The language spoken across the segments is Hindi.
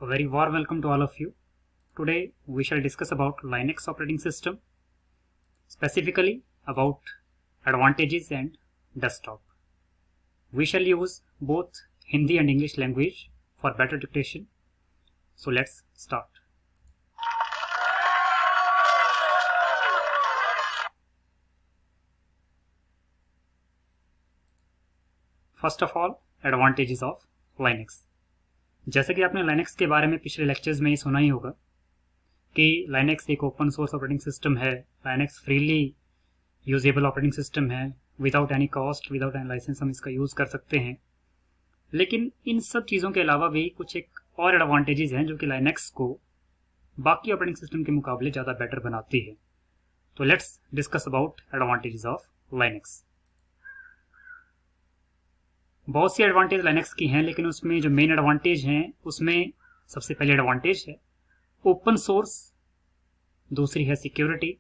A very warm welcome to all of you. Today we shall discuss about Linux operating system, specifically about advantages and desktop. We shall use both Hindi and English language for better dictation. So let's start. First of all, advantages of Linux. जैसे कि आपने Linux के बारे में पिछले लेक्चर्स में ही सुना ही होगा कि Linux एक ओपन सोर्स ऑपरेटिंग सिस्टम है, Linux freely usable operating system है, without any cost, without any licence हम इसका यूज़ कर सकते हैं। लेकिन इन सब चीज़ों के अलावा भी कुछ एक और एडवांटेजेस हैं जो कि Linux को बाकी ऑपरेटिंग सिस्टम के मुकाबले ज़्यादा बेटर बनाती है। तो let's discuss about advantages of Linux। बहुत सी एडवांटेज Linux की हैं, लेकिन उसमें जो मेन एडवांटेज हैं उसमें सबसे पहले एडवांटेज है ओपन सोर्स, दूसरी है सिक्योरिटी,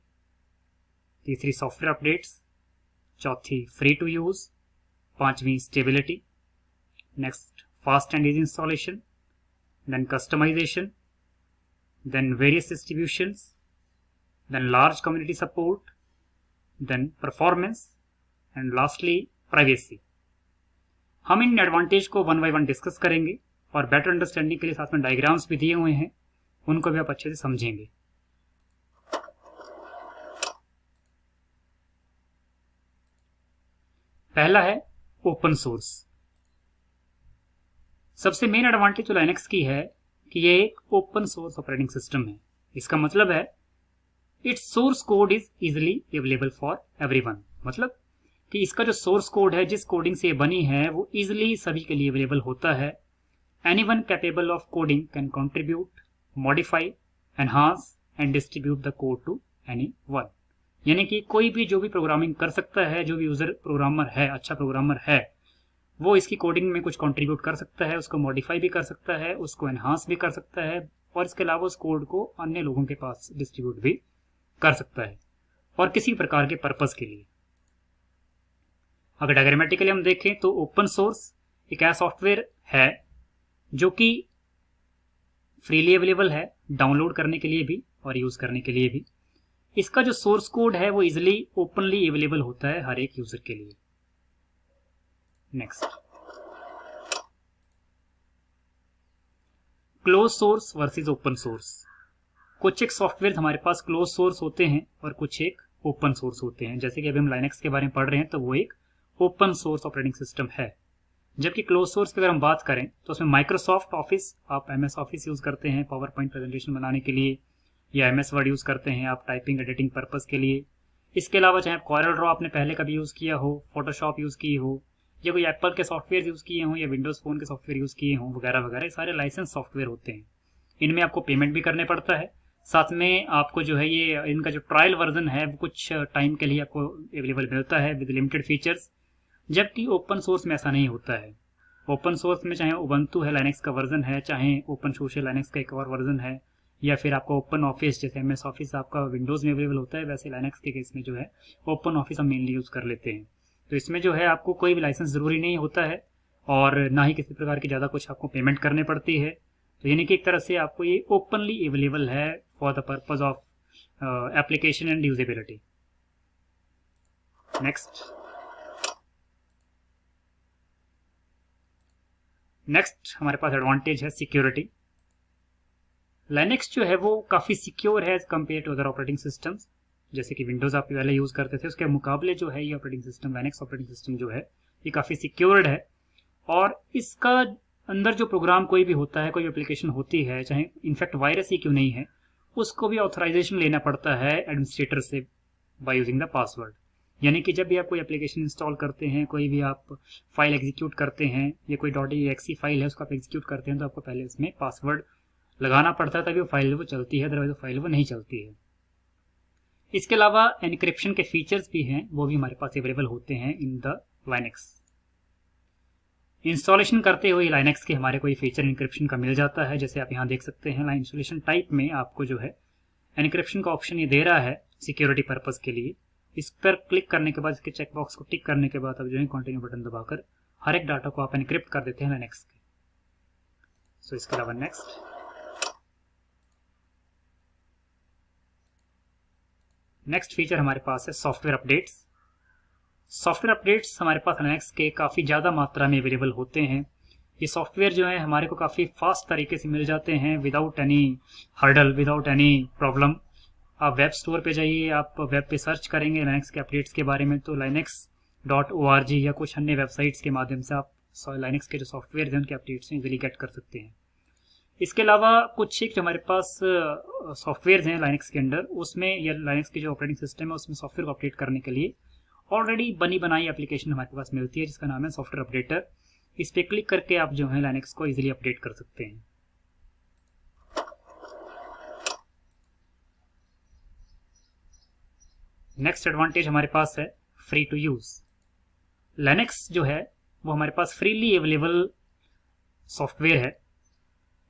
तीसरी सॉफ्टवेयर अपडेट्स, चौथी फ्री टू यूज, पांचवी stability, next fast and easy installation, then customisation, then various distributions, then large community support, then performance and lastly privacy. हम इन एडवांटेज को वन बाय वन डिस्कस करेंगे और बेटर अंडरस्टैंडिंग के लिए साथ में डायग्राम्स भी दिए हुए हैं, उनको भी आप अच्छे से समझेंगे। पहला है ओपन सोर्स। सबसे मेन एडवांटेज जो Linux की है कि ये एक ओपन सोर्स ऑपरेटिंग सिस्टम है। इसका मतलब है it's source code is easily available for everyone. मतलब कि इसका जो सोर्स कोड है, जिस कोडिंग से ये बनी है, वो इजिली सभी के लिए अवेलेबल होता है। Anyone capable of coding can contribute, modify, enhance and distribute the code to anyone. यानी कि कोई भी जो भी प्रोग्रामिंग कर सकता है, जो भी यूजर प्रोग्रामर है, अच्छा प्रोग्रामर है, वो इसकी कोडिंग में कुछ कंट्रीब्यूट कर सकता है, उसको मॉडिफाई भी कर सकता है, उसको एनहांस भी कर सकता है और इसके अलावा उस कोड को अन्य लोगों के पास डिस्ट्रीब्यूट भी कर सकता है और किसी प्रकार के पर्पज के लिए। अगर डायग्रामेटिकली हम देखें तो ओपन सोर्स एक ऐसा सॉफ्टवेयर है जो कि फ्रीली अवेलेबल है, डाउनलोड करने के लिए भी और यूज करने के लिए भी। इसका जो सोर्स कोड है वो इजिली ओपनली अवेलेबल होता है हर एक यूजर के लिए। Next, close source versus open source. कुछ एक सॉफ्टवेयर हमारे पास क्लोज सोर्स होते हैं और कुछ एक ओपन सोर्स होते हैं। जैसे कि अभी हम Linux के बारे में पढ़ रहे हैं तो वो एक ओपन सोर्स ऑपरेटिंग सिस्टम है। जबकि क्लोज सोर्स की अगर हम बात करें तो उसमें माइक्रोसॉफ्ट ऑफिस, आप MS ऑफिस यूज करते हैं पावर पॉइंट प्रेजेंटेशन बनाने के लिए, या MS वर्ड यूज करते हैं आप टाइपिंग एडिटिंग पर्पस के लिए। इसके अलावा चाहे आप कॉरल ड्रॉ आपने पहले कभी यूज किया हो, फोटोशॉप यूज की हो, या कोई एप्पल के सॉफ्टवेयर यूज किए हों, या विंडोज फोन के सॉफ्टवेयर यूज किए हों, वगैरह वगैरह, सारे लाइसेंस सॉफ्टवेयर होते हैं। इनमें आपको पेमेंट भी करने पड़ता है, साथ में आपको जो है ये इनका जो ट्रायल वर्जन है वो कुछ टाइम के लिए आपको अवेलेबल मिलता है विद लिमिटेड फीचर्स। जबकि ओपन सोर्स में ऐसा नहीं होता है। ओपन सोर्स में चाहे उबंटू है, Linux का वर्जन है, चाहे ओपन सोर्स है, Linux का एक और वर्जन है, या फिर आपका ओपन ऑफिस जैसे MS ऑफिस आपका विंडोज में अवेलेबल होता है, वैसे Linux के केस में जो है ओपन ऑफिस हम मेनली यूज कर लेते हैं। तो इसमें जो है आपको कोई भी लाइसेंस जरूरी नहीं होता है और ना ही किसी प्रकार की ज़्यादा कुछ आपको पेमेंट करनी पड़ती है। तो यानी कि एक तरह से आपको ये ओपनली अवेलेबल है for the purpose of application and usability. Next हमारे पास एडवांटेज है सिक्योरिटी। Linux जो है वो काफ़ी सिक्योर है as compare to other operating systems. जैसे कि विंडोज आप पहले यूज़ करते थे, उसके मुकाबले जो है ये operating system, Linux operating system जो है ये काफ़ी सिक्योर्ड है। और इसका अंदर जो प्रोग्राम कोई भी होता है, कोई एप्लीकेशन होती है, चाहे इनफैक्ट वायरस ही क्यों नहीं है, उसको भी ऑथराइजेशन लेना पड़ता है एडमिनिस्ट्रेटर से बाय यूजिंग द पासवर्ड। यानी कि जब भी आप कोई एप्लीकेशन इंस्टॉल करते हैं, कोई भी आप फाइल एग्जीक्यूट करते हैं, या कोई .exe फाइल है उसको आप एग्जीक्यूट करते हैं, तो आपको पहले उसमें पासवर्ड लगाना पड़ता है, तभी वो फाइल वो चलती है, अदरवाइज वो फाइल वो नहीं चलती है। इसके अलावा एनक्रिप्शन के फीचर्स भी हैं, वो भी हमारे पास अवेलेबल होते हैं इन द Linux। इंस्टॉलेशन करते हुए Linux के हमारे कोई फीचर एनक्रिप्शन का मिल जाता है। जैसे आप यहाँ देख सकते हैं इंस्टॉलेशन टाइप में आपको जो है एनक्रिप्शन का ऑप्शन ये दे रहा है सिक्योरिटी पर्पज के लिए। इस पर क्लिक करने के बाद, इसके चेकबॉक्स को टिक करने के बाद अब जो है कंटिन्यू बटन दबाकर हर एक डाटा को आप एनक्रिप्ट कर देते हैं Linux के। सो इसके अलावा नेक्स्ट, नेक्स्ट फीचर हमारे पास है सॉफ्टवेयर अपडेट्स। सॉफ्टवेयर अपडेट्स हमारे पास लिनक्स के काफ़ी ज़्यादा मात्रा में अवेलेबल होते हैं। ये सॉफ्टवेयर जो है हमारे को काफ़ी फास्ट तरीके से मिल जाते हैं without any hurdle, without any problem. आप वेब स्टोर पे जाइए, आप वेब पे सर्च करेंगे लिनक्स के अपडेट्स के बारे में तो linux.org या कुछ अन्य वेबसाइट्स के माध्यम से आप लिनक्स के जो सॉफ्टवेयर हैं उनके अपडेट्स इजीली गेट कर सकते हैं। इसके अलावा कुछ एक जो हमारे पास सॉफ्टवेयर हैं लिनक्स के अंदर, उसमें या लिनक्स की जो ऑपरेटिंग सिस्टम है उसमें सॉफ्टवेयर को अपडेट करने के लिए ऑलरेडी बनी बनाई एप्लीकेशन हमारे पास मिलती है जिसका नाम है सॉफ्टवेयर अपडेटर। इस पर क्लिक करके आप जो है लिनक्स को इजीली अपडेट कर सकते हैं। नेक्स्ट एडवांटेज हमारे पास है फ्री टू यूज। लिनक्स जो है वो हमारे पास फ्रीली अवेलेबल सॉफ्टवेयर है।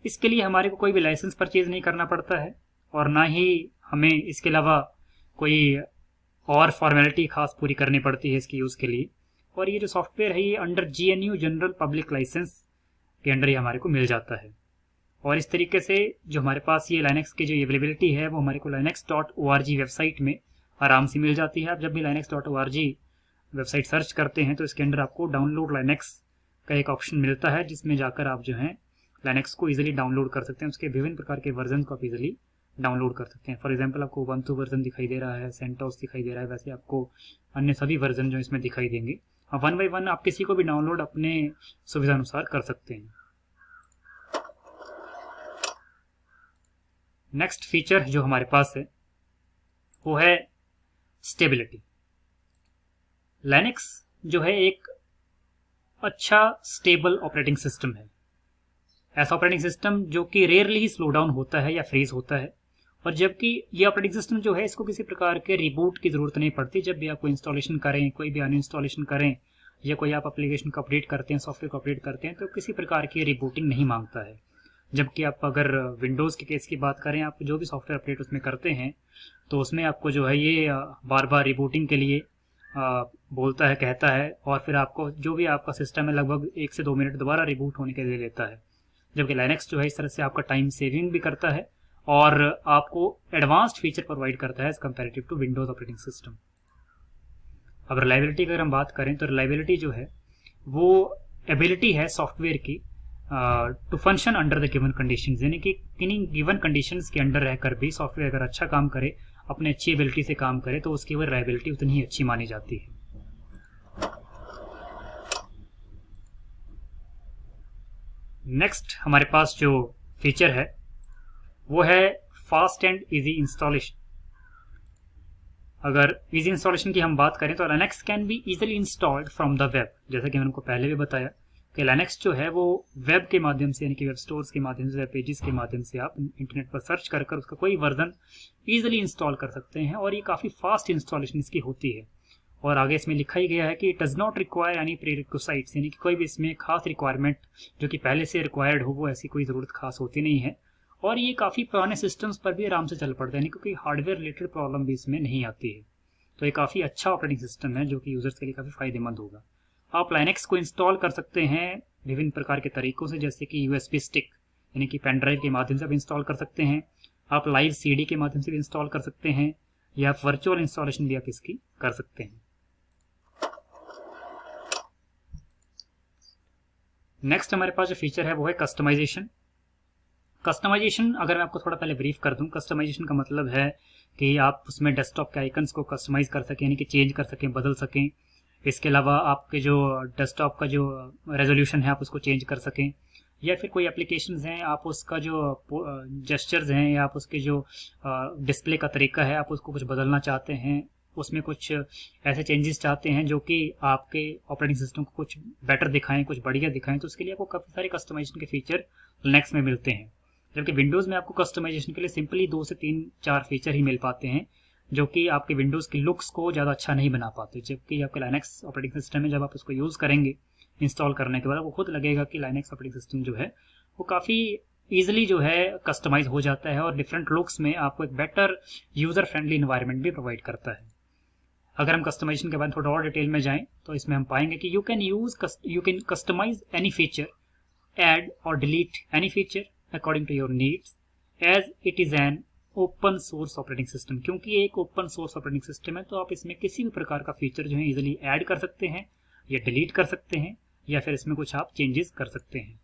इसके लिए हमारे को कोई भी लाइसेंस परचेज नहीं करना पड़ता है और ना ही हमें इसके अलावा कोई और फॉर्मेलिटी खास पूरी करनी पड़ती है इसके यूज़ के लिए। और ये जो सॉफ्टवेयर है ये under GNU general public licence के अंडर ही हमारे को मिल जाता है। और इस तरीके से जो हमारे पास ये लिनक्स की जो अवेलेबिलिटी है वो हमारे को linux.org वेबसाइट में आराम से मिल जाती है। आप जब भी linux.org वेबसाइट सर्च करते हैं तो इसके अंदर आपको डाउनलोड लिनक्स का एक ऑप्शन मिलता है जिसमें जाकर आप जो है लिनक्स को इजीली डाउनलोड कर सकते हैं। उसके विभिन्न प्रकार के वर्जन को आप इजीली डाउनलोड कर सकते हैं। फॉर एग्जांपल आपको उबंटू वर्जन दिखाई दे रहा है, सेंटोस दिखाई दे रहा है, वैसे आपको अन्य सभी वर्जन जो इसमें दिखाई देंगे। वन बाई वन आप किसी को भी डाउनलोड अपने सुविधा अनुसार कर सकते हैं। नेक्स्ट फीचर जो हमारे पास है वो है स्टेबिलिटी। लिनक्स जो है एक अच्छा स्टेबल ऑपरेटिंग सिस्टम है। ऐसा ऑपरेटिंग सिस्टम जो कि रेयरली ही स्लो डाउन होता है या फ्रीज होता है। और जबकि ये ऑपरेटिंग सिस्टम जो है इसको किसी प्रकार के रिबूट की जरूरत नहीं पड़ती। जब भी आप कोई इंस्टॉलेशन करें, कोई भी अनइंस्टॉलेशन करें या कोई आप एप्लीकेशन को अपडेट करते हैं, सॉफ्टवेयर को अपडेट करते हैं तो किसी प्रकार की रिबूटिंग नहीं मांगता है। जबकि आप अगर विंडोज़ के केस की बात करें, आप जो भी सॉफ्टवेयर अपडेट उसमें करते हैं तो उसमें आपको जो है ये बार बार रिबूटिंग के लिए बोलता है, कहता है और फिर आपको जो भी आपका सिस्टम है लगभग 1 से 2 मिनट दोबारा रिबूट होने के लिए लेता है। जबकि लिनक्स जो है इस तरह से आपका टाइम सेविंग भी करता है और आपको एडवांस्ड फीचर प्रोवाइड करता है as comparative to Windows operating system. अब रिलायबिलिटी की अगर हम बात करें तो रिलायबिलिटी जो है वो एबिलिटी है सॉफ्टवेयर की to function under the given conditions, यानी कि किन्हीं गिवन कंडीशंस के अंडर रहकर भी सॉफ्टवेयर अगर अच्छा काम करे, अपने अच्छी एबिलिटी से काम करे तो उसकी वो रिलायबिलिटी उतनी ही अच्छी मानी जाती है। नेक्स्ट हमारे पास जो फीचर है वो है फास्ट एंड इजी इंस्टॉलेशन। अगर इजी इंस्टॉलेशन की हम बात करें तो Linux can be easily installed from the web. जैसा कि मैंने उनको पहले भी बताया कि लिनक्स जो है वो वेब के माध्यम से, यानी कि वेब स्टोर्स के माध्यम से, वेब पेजेस के माध्यम से आप इंटरनेट पर सर्च कर उसका कोई वर्जन इजीली इंस्टॉल कर सकते हैं और ये काफ़ी फास्ट इंस्टॉलेशन इसकी होती है। और आगे इसमें लिखा ही गया है कि it does not require any prerequisites, यानी कि कोई भी इसमें खास रिक्वायरमेंट जो कि पहले से रिक्वायर्ड हो वो ऐसी कोई ज़रूरत खास होती नहीं है। और ये काफ़ी पुराने सिस्टम्स पर भी आराम से चल पड़ता है, क्योंकि हार्डवेयर रिलेटेड प्रॉब्लम भी इसमें नहीं आती है। तो ये काफ़ी अच्छा ऑपरेटिंग सिस्टम है जो कि यूजर्स के लिए काफ़ी फायदेमंद होगा। आप लिनक्स को इंस्टॉल कर सकते हैं विभिन्न प्रकार के तरीकों से, जैसे कि USB स्टिक यानी कि पेन ड्राइव के माध्यम से आप इंस्टॉल कर सकते हैं, आप लाइव CD के माध्यम से भी इंस्टॉल कर सकते हैं या वर्चुअल इंस्टॉलेशन भी आप इसकी कर सकते हैं। नेक्स्ट हमारे पास जो फीचर है वो है कस्टमाइजेशन। कस्टमाइजेशन अगर मैं आपको थोड़ा पहले ब्रीफ कर दूं, कस्टमाइजेशन का मतलब है कि आप उसमें डेस्कटॉप के आइकन्स को कस्टमाइज कर सकें, यानी कि चेंज कर सकें, बदल सकें। इसके अलावा आपके जो डेस्कटॉप का जो रेजोल्यूशन है आप उसको चेंज कर सकें, या फिर कोई एप्लीकेशंस हैं आप उसका जो जेस्चर्स हैं या आप उसके जो डिस्प्ले का तरीका है आप उसको कुछ बदलना चाहते हैं, उसमें कुछ ऐसे चेंजेस चाहते हैं जो कि आपके ऑपरेटिंग सिस्टम को कुछ बेटर दिखाएं, कुछ बढ़िया दिखाएं, तो उसके लिए आपको काफ़ी सारे कस्टमाइजेशन के फीचर लिनक्स में मिलते हैं। जबकि विंडोज़ में आपको कस्टमाइजेशन के लिए सिंपली 2 से 3-4 फीचर ही मिल पाते हैं जो कि आपके विंडोज़ की लुक्स को ज़्यादा अच्छा नहीं बना पाते। जबकि आपका लिनक्स ऑपरेटिंग सिस्टम है, जब आप उसको यूज़ करेंगे इंस्टॉल करने के बाद वो खुद लगेगा कि लिनक्स ऑपरेटिंग सिस्टम जो है वो काफ़ी ईजिली जो है कस्टमाइज हो जाता है और डिफरेंट लुक्स में आपको एक बेटर यूज़र फ्रेंडली इन्वायरमेंट भी प्रोवाइड करता है। अगर हम कस्टमाइजेशन के बाद थोड़ा और डिटेल में जाएं तो इसमें हम पाएंगे कि you can customise any feature, add or delete any feature according to your needs as it is an open source operating system, क्योंकि ये एक ओपन सोर्स ऑपरेटिंग सिस्टम है तो आप इसमें किसी भी प्रकार का फीचर जो है इजीली ऐड कर सकते हैं या डिलीट कर सकते हैं या फिर इसमें कुछ आप चेंजेस कर सकते हैं।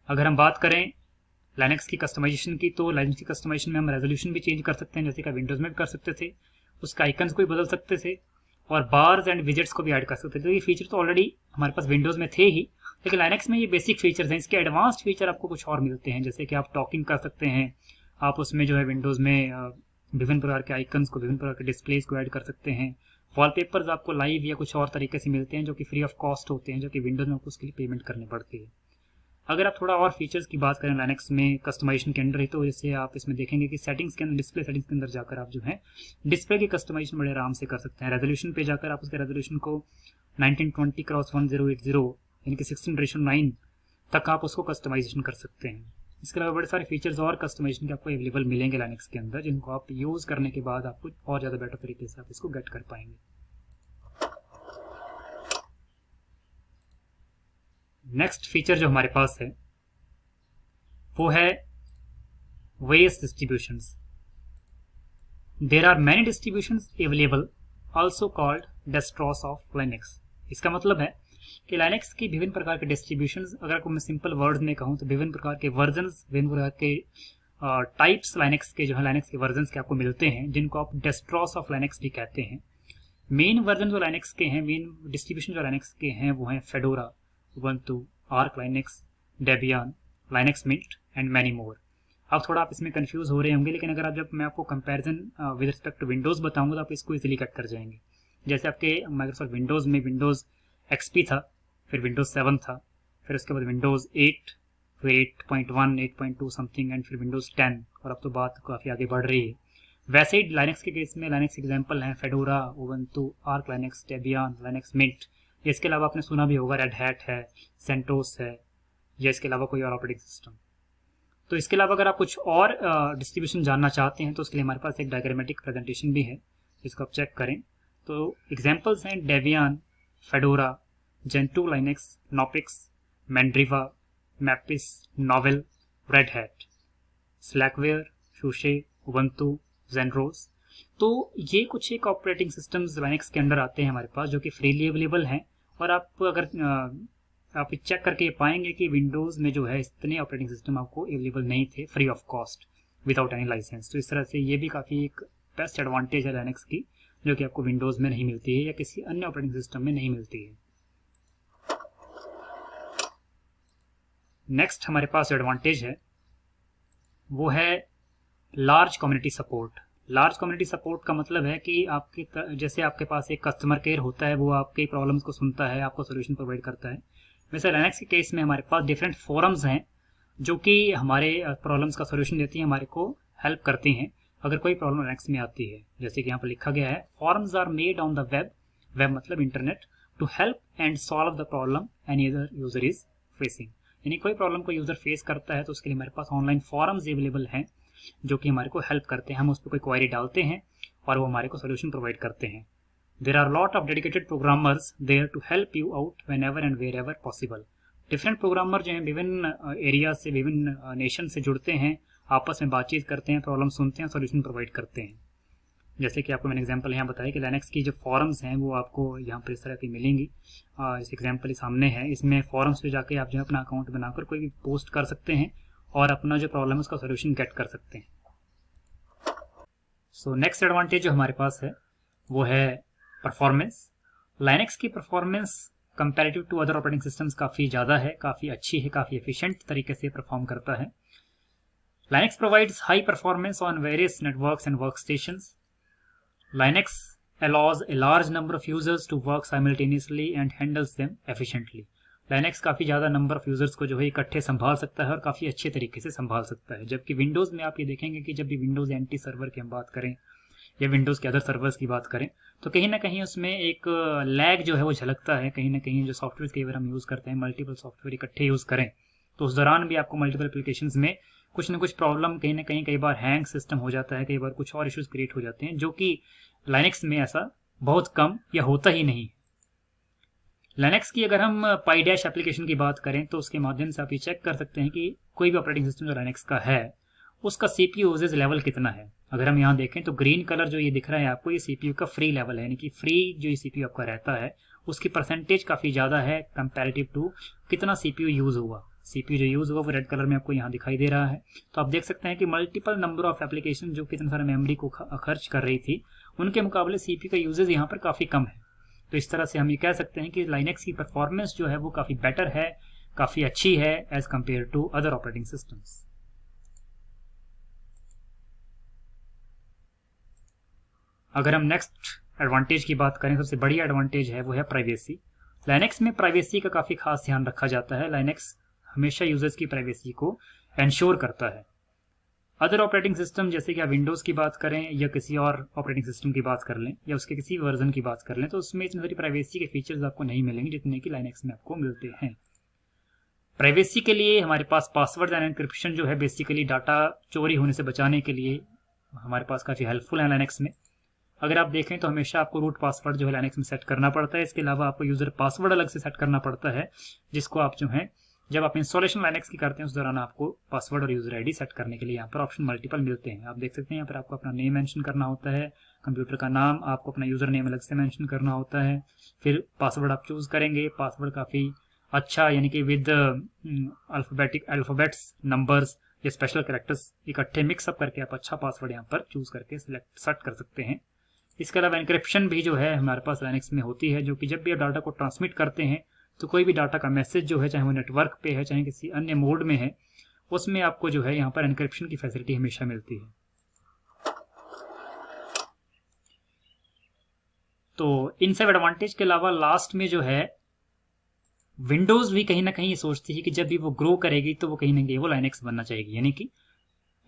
अगर हम बात करें लाइनक्स की कस्टमाइजेशन की, तो लाइनक्स की कस्टमाइजेशन में हम रेजोल्यूशन भी चेंज कर सकते हैं, जैसे कि विंडोज में भी कर सकते थे, उसका आइकन्स को भी बदल सकते थे और बार्स एंड विजेट्स को भी ऐड कर सकते थे। तो ये फीचर तो ऑलरेडी हमारे पास विंडोज में थे ही, लेकिन लाइनक्स में ये बेसिक फीचर्स हैं। इसके एडवांस्ड फीचर आपको कुछ और मिलते हैं, जैसे कि आप टॉकिंग कर सकते हैं, आप उसमें जो है विंडोज में विभिन्न प्रकार के आइकन्स को, विभिन्न प्रकार के डिस्प्लेस को ऐड कर सकते हैं। वॉलपेपर्स आपको लाइव या कुछ और तरीके से मिलते हैं जो कि फ्री ऑफ कॉस्ट होते हैं, जो कि विंडोज में आपको उसके लिए पेमेंट करनी पड़ती है। अगर आप थोड़ा और फीचर्स की बात करें लाइनक्स में कस्टमाइजेशन के अंदर ही, तो जैसे आप इसमें देखेंगे कि सेटिंग्स के अंदर, डिस्प्ले सेटिंग्स के अंदर जाकर आप जो है डिस्प्ले की कस्टमाइजेशन बड़े आराम से कर सकते हैं। रेजोल्यूशन पे जाकर आप उसके रेजोल्यूशन को 1920x1080 यानी कि 16:9 तक आप उसको कस्टमाइजेशन कर सकते हैं। इसके अलावा बड़े सारे फीचर्स और कस्टमाइजेशन के आपको अवेलेबल मिलेंगे लाइनक्स के अंदर, जिनको आप यूज़ करने के बाद आपको और ज़्यादा बेटर तरीके से आप इसको गेट कर पाएंगे। नेक्स्ट फीचर जो हमारे पास है वो है various distributions. There are many distributions available, also called distros of Linux. इसका मतलब है कि लाइनक्स की विभिन्न प्रकार के डिस्ट्रीब्यूशंस, अगर आपको मैं सिंपल वर्ड्स में कहूँ तो विभिन्न प्रकार के वर्जन्स, विभिन्न प्रकार के टाइप्स लाइनक्स के जो है लाइनक्स के वर्जन्स के आपको मिलते हैं, जिनको आप डेस्ट्रॉस ऑफ लाइनक्स भी कहते हैं। मेन वर्जन जो लाइनक्स के हैं, मेन डिस्ट्रीब्यूशन जो लाइनक्स के हैं वो हैं Fedora, Ubuntu, Arch Linux, Debian, Linux Mint and many more. अब थोड़ा आप इसमें कंफ्यूज हो रहे होंगे, लेकिन अगर आप जब मैं आपको comparison with respect to Windows बताऊंगा तो आप इसको इजीली कट कर जाएंगे। जैसे आपके माइक्रोसॉफ्ट विंडोज में विंडोज एक्सपी था, फिर विंडोज 7 था, फिर उसके बाद विंडोज 8, फिर 8.1, 8.2 समथिंग एंड फिर विंडोज 10, और अब तो बात काफ़ी आगे बढ़ रही है। वैसे ही लाइनक्स के केस में लाइनक्स एग्जाम्पल हैं Fedora, Ubuntu, Arch Linux, Debian, Linux Mint. इसके अलावा आपने सुना भी होगा रेड हैट है, सेंटोस है, या इसके अलावा कोई और ऑपरेटिंग सिस्टम। तो इसके अलावा अगर आप कुछ और डिस्ट्रीब्यूशन जानना चाहते हैं तो उसके लिए हमारे पास एक डायग्रामेटिक प्रेजेंटेशन भी है, जिसको आप चेक करें। तो एग्जाम्पल्स हैं Debian, Fedora, Gentoo Linux, Knoppix, Mandriva, MEPIS, Novell, Red Hat, Slackware, SUSE, Ubuntu, Xandros. तो ये कुछ एक ऑपरेटिंग सिस्टम्स लाइनक्स के अंदर आते हैं हमारे पास, जो कि फ्रीली अवेलेबल हैं। और आप अगर आप चेक करके ये पाएंगे कि विंडोज में जो है इतने ऑपरेटिंग सिस्टम आपको अवेलेबल नहीं थे free of cost without any licence. तो इस तरह से ये भी काफ़ी एक बेस्ट एडवांटेज है लाइनक्स की, जो कि आपको विंडोज में नहीं मिलती है या किसी अन्य ऑपरेटिंग सिस्टम में नहीं मिलती है। नेक्स्ट हमारे पास एडवांटेज है वो है large community support. Large community support का मतलब है कि आपके जैसे आपके पास एक कस्टमर केयर होता है, वो आपके प्रॉब्लम्स को सुनता है, आपको सोल्यूशन प्रोवाइड करता है। वैसे लाइनक्स के केस में हमारे पास डिफरेंट फोरम्स हैं जो कि हमारे प्रॉब्लम्स का सोल्यूशन देती हैं, हमारे को हेल्प करती हैं अगर कोई प्रॉब्लम लाइनक्स में आती है। जैसे कि यहाँ पर लिखा गया है, forums are made on the web, web मतलब internet, to help and solve the problem any other user is facing. यानी कोई प्रॉब्लम को यूजर फेस करता है तो उसके लिए हमारे पास ऑनलाइन फॉरम्स अवेलेबल हैं जो कि हमारे को हेल्प करते हैं। हम उस पर कोई क्वेरी डालते हैं और वो हमारे को सोल्यूशन प्रोवाइड करते हैं। There are lot of dedicated programmers there to help you out whenever and wherever possible. Different programmer जो हैं विभिन्न एरिया से, विभिन्न नेशन से जुड़ते हैं, आपस में बातचीत करते हैं, प्रॉब्लम सुनते हैं, सोल्यूशन प्रोवाइड करते हैं। जैसे कि आपको मैंने एग्जांपल यहाँ बताया कि लाइनक्स की जो फॉरम्स हैं वो आपको यहाँ पर इस तरह की मिलेंगी। इस एग्जांपल सामने है, इसमें फॉरम्स पे जाके आप जो है अपना अकाउंट बनाकर कोई भी पोस्ट कर सकते हैं और अपना जो प्रॉब्लम है उसका सोल्यूशन गेट कर सकते हैं। सो नेक्स्ट एडवांटेज जो हमारे पास है वो है परफॉर्मेंस। लाइनक्स की performance comparative to other operating systems काफ़ी ज़्यादा है, काफ़ी अच्छी है, काफ़ी एफिशिएंट तरीके से परफॉर्म करता है। Linux provides high performance on various networks and work stations. Linux allows a large number of users to work simultaneously and handles them efficiently. Linux काफ़ी ज़्यादा नंबर ऑफ यूजर्स को जो है इकट्ठे संभाल सकता है और काफ़ी अच्छे तरीके से संभाल सकता है। जबकि विंडोज़ में आप ये देखेंगे कि जब भी विंडोज़ एंटी सर्वर की हम बात करें या विंडोज़ के अदर सर्वर्स की बात करें तो कहीं ना कहीं उसमें एक लैग जो है वो झलकता है। कहीं ना कहीं जो सॉफ्टवेयर कई बार हम यूज़ करते हैं, मल्टीपल सॉफ्टवेयर इकट्ठे यूज़ करें तो उस दौरान भी आपको मल्टीपल एप्लीकेशंस में कुछ ना कुछ प्रॉब्लम कहीं ना कहीं, कई बार हैंग सिस्टम हो जाता है, कई बार कुछ और इश्यूज क्रिएट हो जाते हैं, जो कि लाइनक्स में ऐसा बहुत कम या होता ही नहीं। लाइनक्स की अगर हम पाईडैश एप्लीकेशन की बात करें तो उसके माध्यम से आप ये चेक कर सकते हैं कि कोई भी ऑपरेटिंग सिस्टम जो लाइनक्स का है उसका CPU यूजेज लेवल कितना है। अगर हम यहाँ देखें तो ग्रीन कलर जो ये दिख रहा है आपको, ये CPU का फ्री लेवल है, यानी कि फ्री जो ये CPU आपका रहता है उसकी परसेंटेज काफ़ी ज़्यादा है कंपैरेटिव टू कितना CPU यूज़ हुआ। CPU जो यूज़ हुआ वो रेड कलर में आपको यहाँ दिखाई दे रहा है। तो आप देख सकते हैं कि मल्टीपल नंबर ऑफ एप्लीकेशन जो कितना सारा मेमोरी को खर्च कर रही थी उनके मुकाबले CPU का यूजेज यहाँ पर काफ़ी कम है। तो इस तरह से हम ये कह सकते हैं कि लाइनेक्स की परफॉर्मेंस जो है वो काफ़ी बेटर है, काफ़ी अच्छी है as compare to other operating systems. अगर हम नेक्स्ट एडवांटेज की बात करें, सबसे बड़ी एडवांटेज है वो है प्राइवेसी। लाइनेक्स में प्राइवेसी का काफ़ी खास ध्यान रखा जाता है। लाइनेक्स हमेशा यूजर्स की प्राइवेसी को एंश्योर करता है। अदर ऑपरेटिंग सिस्टम जैसे कि आप विंडोज़ की बात करें या किसी और ऑपरेटिंग सिस्टम की बात कर लें या उसके किसी वर्जन की बात कर लें तो उसमें इतनी सारी प्राइवेसी के फीचर्स आपको नहीं मिलेंगे जितने कि लाइनेक्स में आपको मिलते हैं। प्राइवेसी के लिए हमारे पास पासवर्ड एंड एन्क्रिप्शन जो है बेसिकली डाटा चोरी होने से बचाने के लिए हमारे पास काफ़ी हेल्पफुल है लाइनेक्स में। अगर आप देखें तो हमेशा आपको रूट पासवर्ड जो है लाइनेक्स में सेट करना पड़ता है। इसके अलावा आपको यूज़र पासवर्ड अलग से सेट करना पड़ता है, जिसको आप जो है जब आप इंस्टॉलेशन लाइनेक्स की करते हैं उस दौरान आपको पासवर्ड और यूज़र आईडी सेट करने के लिए यहाँ पर ऑप्शन मल्टीपल मिलते हैं। आप देख सकते हैं यहाँ पर आपको अपना नेम मेंशन करना होता है, कंप्यूटर का नाम, आपको अपना यूज़र नेम अलग से मेंशन करना होता है, फिर पासवर्ड आप चूज़ करेंगे। पासवर्ड काफ़ी अच्छा, यानी कि विद अल्फ़ाबेट्स, नंबर्स या स्पेशल कैरेक्टर्स इकट्ठे मिक्सअप करके आप अच्छा पासवर्ड यहाँ पर चूज़ करके सेट कर सकते हैं। इसके अलावा एन्क्रिप्शन भी जो है हमारे पास लाइनेक्स में होती है, जो कि जब भी आप डाटा को ट्रांसमिट करते हैं तो कोई भी डाटा का मैसेज जो है, चाहे वो नेटवर्क पे है चाहे किसी अन्य मोड में है, उसमें आपको जो है यहाँ पर एन्क्रिप्शन की फैसिलिटी हमेशा मिलती है। तो इन सब एडवांटेज के अलावा लास्ट में जो है विंडोज़ भी कहीं ना कहीं ये सोचती है कि जब भी वो ग्रो करेगी तो वो कहीं ना कहीं वो लाइनेक्स बनना चाहेगी। यानी कि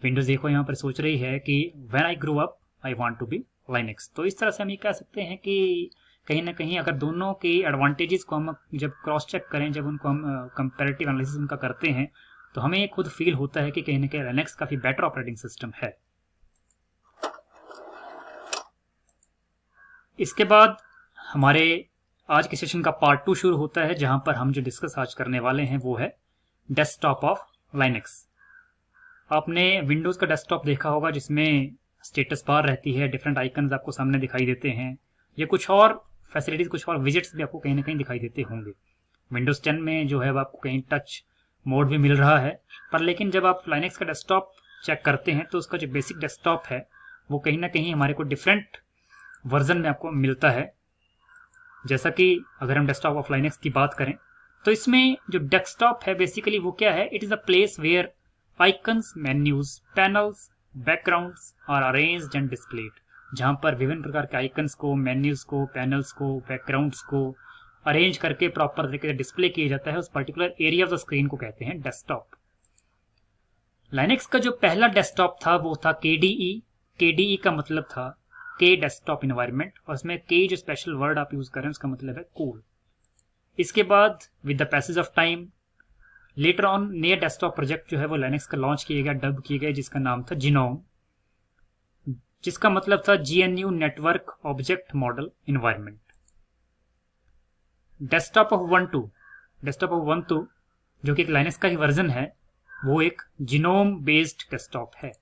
विंडोज़ देखो यहाँ पर सोच रही है कि when I grow up I want to be Linux. तो इस तरह से हम ये कह सकते हैं कि कहीं ना कहीं अगर दोनों के एडवांटेजेस को हम जब क्रॉस चेक करें, जब उनको हम कंपैरेटिव एनालिसिस उनका करते हैं तो हमें ये खुद फील होता है कि कहीं ना कहीं लाइनेक्स काफ़ी बेटर ऑपरेटिंग सिस्टम है। इसके बाद हमारे आज के सेशन का पार्ट 2 शुरू होता है, जहां पर हम जो डिस्कस आज करने वाले हैं वो है डेस्कटॉप ऑफ लाइनेक्स। आपने विंडोज़ का डेस्कटॉप देखा होगा जिसमें स्टेटस बार रहती है, डिफरेंट आइकन्स आपको सामने दिखाई देते हैं, या कुछ और फैसिलिटीज, कुछ और विजेट्स भी आपको कहीं ना कहीं दिखाई देते होंगे। विंडोज़ 10 में जो है वो आपको कहीं टच मोड भी मिल रहा है, पर लेकिन जब आप लाइनेक्स का डेस्कटॉप चेक करते हैं तो उसका जो बेसिक डेस्कटॉप है वो कहीं ना कहीं हमारे को डिफरेंट वर्जन में आपको मिलता है। जैसा कि अगर हम डेस्कटॉप ऑफ लाइनेक्स की बात करें तो इसमें जो डेस्कटॉप है बेसिकली वो क्या है, it is a place where icons, menus, panels, backgrounds are arranged and displayed, जहां पर विभिन्न प्रकार के आइकन्स को, मेन्यूज को, पैनल्स को, बैकग्राउंड्स को अरेंज करके प्रॉपर तरीके से डिस्प्ले किया जाता है। उस particular area of the screen को कहते हैं डेस्कटॉप। लाइनेक्स का जो पहला डेस्कटॉप था वो था KDE। KDE का मतलब था के डेस्कटॉप इन्वायरमेंट, और उसमें के जो स्पेशल वर्ड आप यूज करें उसका मतलब है कूल। इसके बाद with the passage of time later on नया डेस्कटॉप प्रोजेक्ट जो है वो लाइनेक्स का लॉन्च किया गया, डब किया गया, जिसका नाम था जिनोम, जिसका मतलब था GNU network object model environment. Desktop of Ubuntu जो कि एक लाइनेक्स का ही वर्जन है, वो एक जिनोम बेस्ड डेस्कटॉप है।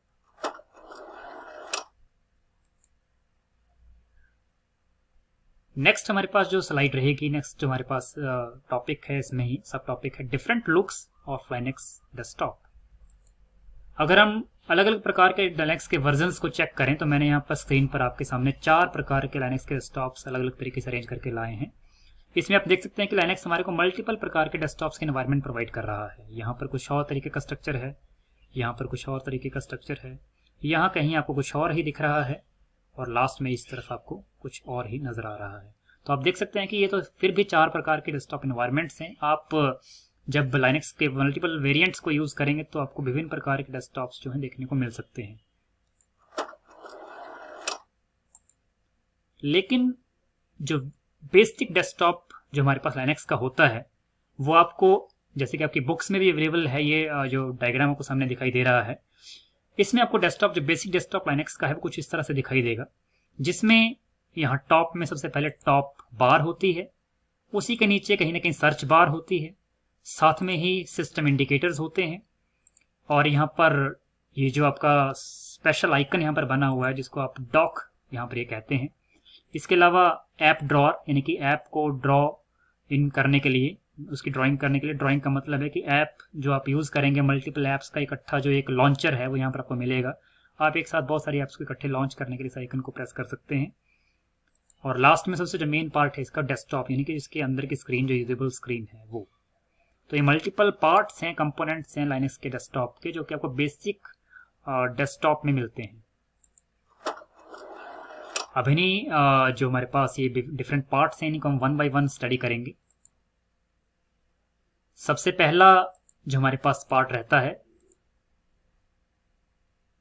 नेक्स्ट हमारे पास जो स्लाइड रहेगी, नेक्स्ट जो हमारे पास टॉपिक है, इसमें ही सब टॉपिक है different looks of Linux desktop. अगर हम अलग अलग प्रकार के लाइनेक्स के वर्जन्स को चेक करें तो मैंने यहाँ पर स्क्रीन पर आपके सामने 4 प्रकार के लाइनेक्स के डेस्कटॉप्स अलग अलग तरीके से अरेंज करके लाए हैं। इसमें आप देख सकते हैं कि लाइनेक्स हमारे को मल्टीपल प्रकार के डेस्कटॉप्स के एनवायरनमेंट प्रोवाइड कर रहा है। यहाँ पर कुछ और तरीके का स्ट्रक्चर है, यहाँ पर कुछ और तरीके का स्ट्रक्चर है, यहाँ कहीं आपको कुछ और ही दिख रहा है, और लास्ट में इस तरफ आपको कुछ और ही नजर आ रहा है। तो आप देख सकते हैं कि ये तो फिर भी 4 प्रकार के डेस्कटॉप एनवायरनमेंट्स हैं। आप जब लाइनेक्स के मल्टीपल वेरिएंट्स को यूज करेंगे तो आपको विभिन्न प्रकार के डेस्कटॉप्स जो हैं देखने को मिल सकते हैं। लेकिन जो बेसिक डेस्कटॉप जो हमारे पास लाइनेक्स का होता है वो आपको, जैसे कि आपकी बुक्स में भी अवेलेबल है, ये जो डायग्राम आपको सामने दिखाई दे रहा है, इसमें आपको डेस्कटॉप, जो बेसिक डेस्कटॉप लाइनेक्स का है वो कुछ इस तरह से दिखाई देगा, जिसमें यहाँ टॉप में सबसे पहले टॉप बार होती है, उसी के नीचे कहीं ना कहीं सर्च बार होती है, साथ में ही सिस्टम इंडिकेटर्स होते हैं, और यहाँ पर ये जो आपका स्पेशल आइकन यहाँ पर बना हुआ है जिसको आप डॉक यहाँ पर ये कहते हैं। इसके अलावा ऐप ड्रॉअर, यानी कि ऐप को ड्रॉ इन करने के लिए, उसकी ड्राइंग करने के लिए, ड्राइंग का मतलब है कि ऐप जो आप यूज़ करेंगे, मल्टीपल ऐप्स का इकट्ठा जो एक लॉन्चर है वो यहाँ पर आपको मिलेगा। आप एक साथ बहुत सारी ऐप्स को इकट्ठे लॉन्च करने के लिए इस आइकन को प्रेस कर सकते हैं। और लास्ट में सबसे जो मेन पार्ट है इसका डेस्कटॉप, यानी कि इसके अंदर की स्क्रीन जो यूजेबल स्क्रीन है वो। तो ये मल्टीपल पार्ट्स हैं, कंपोनेंट्स हैं लाइनक्स के डेस्कटॉप के, जो कि आपको बेसिक डेस्कटॉप में मिलते हैं। अब इन्हीं जो हमारे पास ये डिफरेंट पार्ट्स हैं इनको हम वन बाय वन स्टडी करेंगे। सबसे पहला जो हमारे पास पार्ट रहता है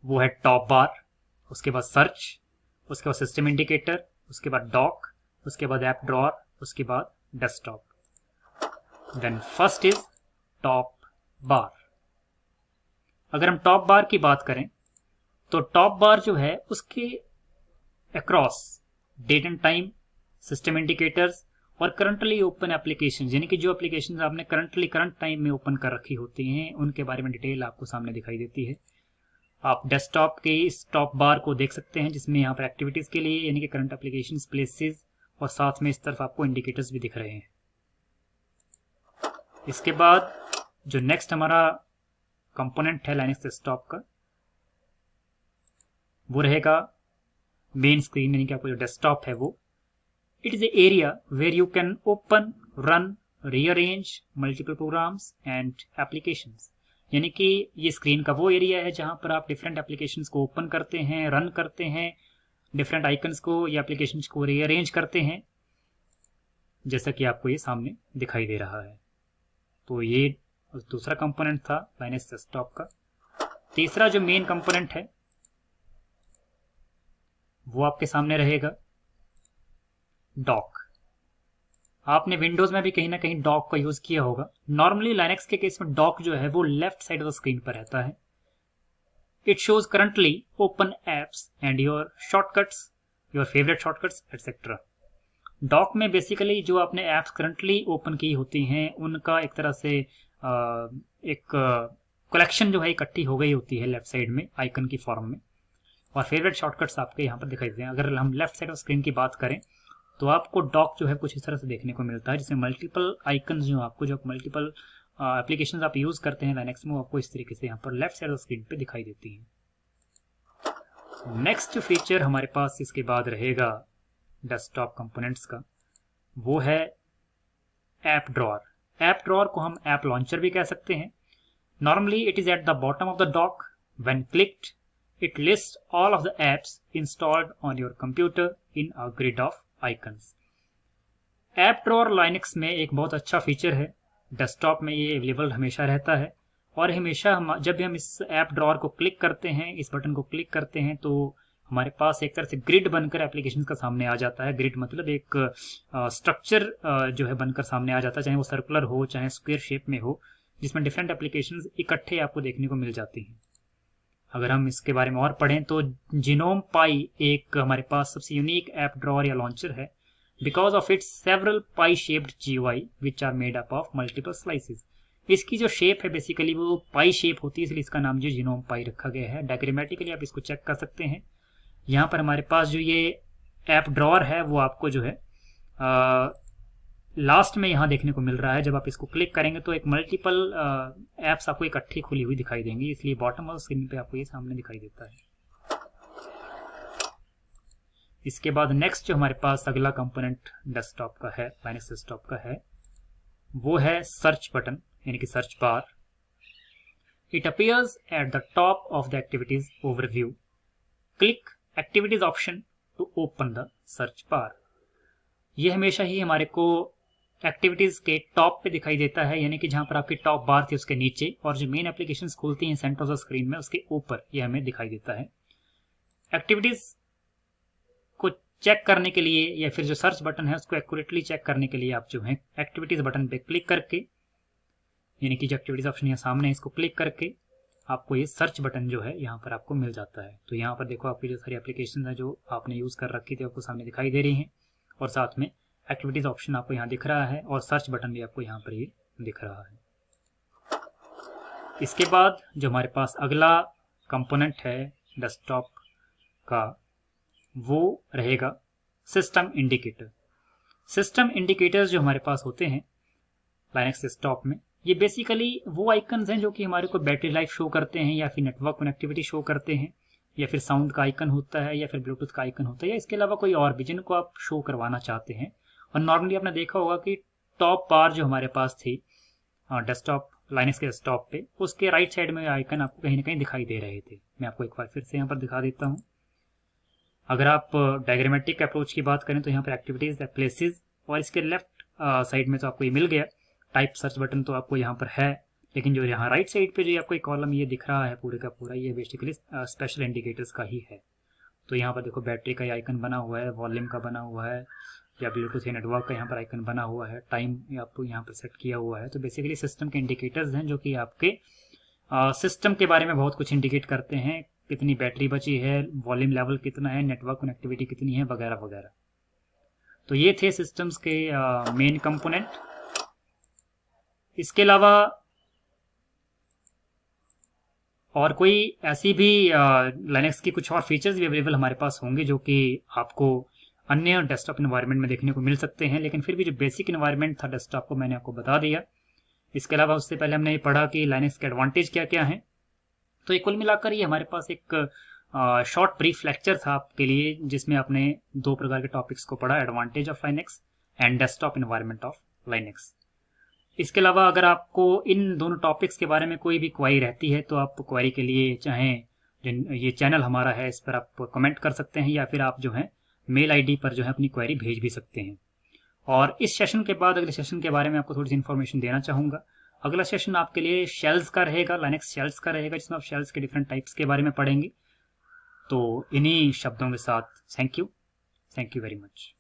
वो है टॉप बार, उसके बाद सर्च, उसके बाद सिस्टम इंडिकेटर, उसके बाद डॉक, उसके बाद ऐप ड्रॉअर, उसके बाद desktop. Then first is top bar. अगर हम टॉप बार की बात करें तो टॉप बार जो है उसके across date and time, system indicators और करंटली ओपन एप्लीकेशन, यानी कि जो एप्लीकेशन आपने करंट टाइम में ओपन कर रखी होती हैं उनके बारे में डिटेल आपको सामने दिखाई देती है। आप डेस्कटॉप के इस टॉप बार को देख सकते हैं जिसमें यहाँ पर एक्टिविटीज के लिए यानी कि करंट एप्लीकेशंस, प्लेसेस और साथ में इस तरफ आपको इंडिकेटर्स भी दिख रहे हैं। इसके बाद जो नेक्स्ट हमारा कंपोनेंट है लाइनक्स डेस्कटॉप का वो रहेगा मेन स्क्रीन, यानी कि आपको जो डेस्कटॉप है वो। It is a area where you can open, run, rearrange multiple programs and applications, यानी कि ये स्क्रीन का वो एरिया है जहां पर आप डिफरेंट एप्लीकेशंस को ओपन करते हैं, रन करते हैं, डिफरेंट आइकन्स को या एप्लीकेशंस को रीअरेंज करते हैं, जैसा कि आपको ये सामने दिखाई दे रहा है। तो ये दूसरा कंपोनेंट था लाइनक्स डेस्कटॉप का। तीसरा जो मेन कंपोनेंट है वो आपके सामने रहेगा डॉक। आपने विंडोज में भी कहीं ना कहीं डॉक का यूज किया होगा। नॉर्मली लाइनक्स के केस में डॉक जो है वो left side of the screen पर रहता है। It shows currently open apps and your shortcuts, your favourite shortcuts etcetera. Dock में बेसिकली जो आपने एप्स करंटली ओपन की होती हैं उनका एक तरह से एक कलेक्शन जो है इकट्ठी हो गई होती है लेफ्ट साइड में आइकन की फॉर्म में, और फेवरेट शॉर्टकट्स आपके यहाँ पर दिखाई देते हैं। अगर हम लेफ्ट साइड ऑफ स्क्रीन की बात करें तो आपको डॉक जो है कुछ इस तरह से देखने को मिलता है, जिसमें मल्टीपल आइकन्स जो आपको, जो मल्टीपल एप्लीकेशंस आप यूज करते हैं लाइनक्स में, वो आपको इस तरीके से यहाँ पर लेफ्ट साइड ऑफ स्क्रीन पे दिखाई देती हैं। नेक्स्ट फीचर हमारे पास इसके बाद रहेगा डेस्कटॉप कंपोनेंट्स का, वो है ऐप ड्रॉअर। ऐप ड्रॉअर को हम ऐप लॉन्चर भी कह सकते हैं। Normally it is at the bottom of the dock. When clicked it lists all of the apps installed on your computer in a grid of icons. App drawer Linux में एक बहुत अच्छा फीचर है। डेस्कटॉप में ये अवेलेबल हमेशा रहता है और हमेशा जब भी हम इस ऐप ड्रॉअर को क्लिक करते हैं, इस बटन को क्लिक करते हैं, तो हमारे पास एक तरह से ग्रिड बनकर एप्लीकेशन का सामने आ जाता है। ग्रिड मतलब एक स्ट्रक्चर जो है बनकर सामने आ जाता है, चाहे वो सर्कुलर हो चाहे स्क्वायर शेप में हो, जिसमें डिफरेंट एप्लीकेशन इकट्ठे आपको देखने को मिल जाती हैं। अगर हम इसके बारे में और पढ़ें तो जीनोम पाई एक हमारे पास सबसे यूनिक ऐप ड्रॉअर या लॉन्चर है, because of its several pie shaped GUI which are made up of multiple slices. इसकी जो शेप है बेसिकली वो पाई शेप होती है, इसलिए इसका नाम जो जीनोम पाई रखा गया है। डायग्रामेटिकली आप इसको चेक कर सकते हैं। यहाँ पर हमारे पास जो ये ऐप ड्रॉअर है वो आपको जो है लास्ट में यहाँ देखने को मिल रहा है। जब आप इसको क्लिक करेंगे तो एक मल्टीपल एप्स आपको इकट्ठी खुली हुई दिखाई देंगी, इसलिए बॉटम ऑफ स्क्रीन पे आपको ये सामने दिखाई देता है। इसके बाद नेक्स्ट जो हमारे पास अगला कंपोनेंट डेस्कटॉप का है, लाइनक्स डेस्कटॉप का है, वो है सर्च बटन, यानी कि search bar. It appears at the top of the activities overview. Click activities option to open the search bar. ये हमेशा ही हमारे को एक्टिविटीज के टॉप पे दिखाई देता है, यानी कि जहां पर आपकी टॉप बार थी उसके नीचे, और जो मेन एप्लीकेशंस खुलती हैं सेंटर ऑफ द स्क्रीन में उसके ऊपर ये हमें दिखाई देता है। एक्टिविटीज को चेक करने के लिए या फिर जो सर्च बटन है उसको एक्यूरेटली चेक करने के लिए आप जो है एक्टिविटीज बटन पे क्लिक करके, यानी कि जो एक्टिविटीज ऑप्शन यहाँ सामने है इसको क्लिक करके आपको ये सर्च बटन जो है यहाँ पर आपको मिल जाता है। तो यहाँ पर देखो आपकी जो सारी एप्लीकेशन है जो आपने यूज कर रखी थी आपको सामने दिखाई दे रही है, और साथ में एक्टिविटीज ऑप्शन आपको यहाँ दिख रहा है और सर्च बटन भी आपको यहाँ पर ये दिख रहा है। इसके बाद जो हमारे पास अगला कंपोनेंट है डेस्कटॉप का वो रहेगा सिस्टम इंडिकेटर। सिस्टम इंडिकेटर्स जो हमारे पास होते हैं लाइनक्स डेस्कटॉप में, ये बेसिकली वो आइकन्स हैं जो कि हमारे को बैटरी लाइफ शो करते हैं, या फिर नेटवर्क कनेक्टिविटी शो करते हैं, या फिर साउंड का आइकन होता है, या फिर ब्लूटूथ का आइकन होता है, या इसके अलावा कोई और भी जिनको आप शो करवाना चाहते हैं। और नॉर्मली आपने देखा होगा कि टॉप बार जो हमारे पास थी डेस्कटॉप लाइनक्स के डेस्कटॉप पे, उसके राइट साइड में आइकन आपको कहीं ना कहीं दिखाई दे रहे थे। मैं आपको एक बार फिर से यहाँ पर दिखा देता हूँ। अगर आप डायग्रामेटिक अप्रोच की बात करें तो यहाँ पर एक्टिविटीज, प्लेसेस, और इसके लेफ्ट साइड में तो आपको ये मिल गया। टाइप सर्च बटन तो आपको यहाँ पर है, लेकिन जो यहाँ राइट साइड पे जो आपको एक कॉलम ये दिख रहा है पूरे का पूरा, ये बेसिकली स्पेशल इंडिकेटर्स का ही है। तो यहाँ पर देखो बैटरी का आइकन बना हुआ है, वॉल्यूम का बना हुआ है, या ब्लूटूथ या नेटवर्क का यहाँ पर आइकन बना हुआ है, टाइम आपको यहाँ पर सेट किया हुआ है। तो बेसिकली सिस्टम के इंडिकेटर्स हैं जो कि आपके सिस्टम के बारे में बहुत कुछ इंडिकेट करते हैं, कितनी बैटरी बची है, वॉल्यूम लेवल कितना है, नेटवर्क कनेक्टिविटी कितनी है, वगैरह वगैरह। तो ये थे सिस्टम्स के मेन कंपोनेंट। इसके अलावा और कोई ऐसी भी लाइनक्स की कुछ और फीचर्स भी अवेलेबल हमारे पास होंगे जो कि आपको अन्य डेस्कटॉप एनवायरनमेंट में देखने को मिल सकते हैं, लेकिन फिर भी जो बेसिक एनवायरनमेंट था डेस्कटॉप को मैंने आपको बता दिया। इसके अलावा उससे पहले हमने ये पढ़ा कि लाइनक्स के एडवांटेज क्या क्या हैं। तो ये कुल मिलाकर ये हमारे पास एक शॉर्ट ब्रीफ लेक्चर था आपके लिए, जिसमें आपने 2 प्रकार के टॉपिक्स को पढ़ा, advantage of Linux and desktop environment of Linux. इसके अलावा अगर आपको इन दोनों टॉपिक्स के बारे में कोई भी क्वेरी रहती है तो आप क्वेरी के लिए चाहे ये चैनल हमारा है इस पर आप कमेंट कर सकते हैं, या फिर आप जो है मेल आईडी पर जो है अपनी क्वेरी भेज भी सकते हैं। और इस सेशन के बाद अगले सेशन के बारे में आपको थोड़ी सी इन्फॉर्मेशन देना चाहूँगा। अगला सेशन आपके लिए शेल्स का रहेगा, लाइनक्स शेल्स का रहेगा, जिसमें आप शेल्स के डिफरेंट टाइप्स के बारे में पढ़ेंगे। तो इन्हीं शब्दों के साथ थैंक यू वेरी मच।